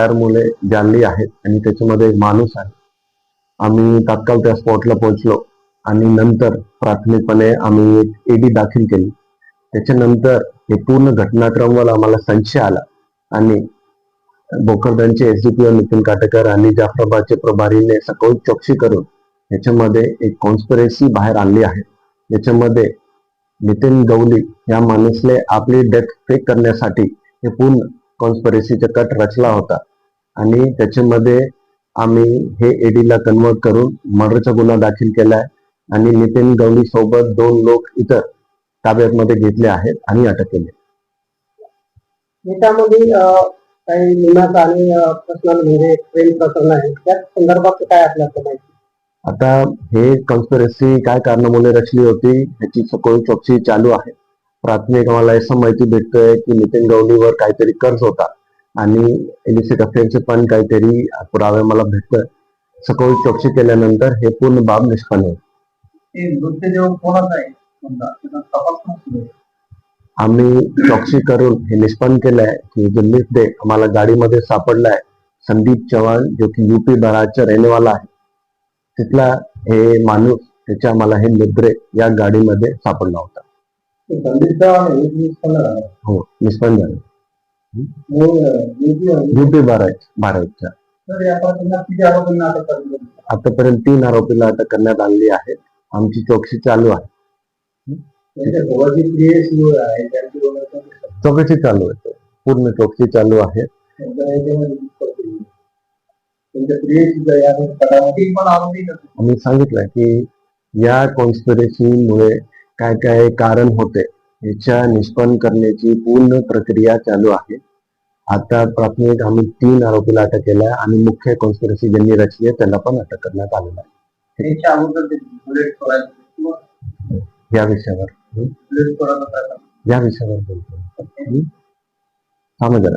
Fire मुले जाळली आहेत आणि त्याच्यामध्ये एक माणूस आहे. आम्ही तात्काळ त्या स्पॉटला पोहोचलो आणि नंतर प्राथमिकपणे आम्ही एक एडी दाखल केली. त्याच्यानंतर हे पूर्ण घटनाक्रमावर आम्हाला संशय आला आणि भोकरदनचे एसडीपीओ नितीन काटेकर आणि जाफराबादचे प्रभारीने सखोल चौकशी करून याच्यामध्ये एक कॉन्स्पिरसी बाहेर आणली आहे. याच्यामध्ये नितीन गवली या माणूसने आपली डेथ फेक करण्यासाठी हे पूर्ण कॉन्स्पिरसीचा कट रचला होता आणि त्याच्यामध्ये आम्ही हे एडीला कन्वर्ट करून मर्डरचा गुन्हा दाखल केलाय आणि नितीन गवली सोबत 2 लोक इतर ताब्यामध्ये घेतले आहेत आणि अटक केली. त्यामध्ये काही नियमात आणि पर्सनल म्हणजे प्रेम प्रकरण आहे त्या संदर्भात काय आपल्याला माहिती? आता हे कॉन्स्पिरसी काय कारणामुळे रचली होती ह्याची सखोल चौकशी चालू आहे. प्राथमिक आम्हाला असं माहिती भेटतोय की नितीन गवलीवर काहीतरी कर्ज होता आणि इलिसिट अफेअरचे पण काहीतरी पुरावे मला भेटतोय. सखोल चौकशी केल्यानंतर हे पूर्ण बाब निष्पन्न होईल. आम्ही चौकशी करून हे निष्पन्न केलंय की जो लिफ्ट डे आम्हाला गाडीमध्ये सापडलाय संदीप चव्हाण जो की यूपी बराडचा रहनेवाला आहे. तिथला हे माणूस त्याच्या आम्हाला हे निद्रे या गाडीमध्ये सापडला होता. हो निष्पन्न झालं. यूपी बराडचा आतापर्यंत 3 आरोपीला अटक करण्यात आलेली आहे. आमची चौकशी चालू आहे. चौकशी चालू आहे. पूर्ण चौकशी चालू आहे. आम्ही सांगितलं की या कॉन्स्पिरसीमुळे काय काय कारण होते याच्या निष्पन्न करण्याची पूर्ण प्रक्रिया चालू आहे. आता प्राथमिक आम्ही 3 आरोपीला अटक केलाय आणि मुख्य कॉन्स्पिरसी ज्यांनी रचली आहे त्यांना पण अटक करण्यात आलेला आहे. या विषयावर बोलतो. समजलं.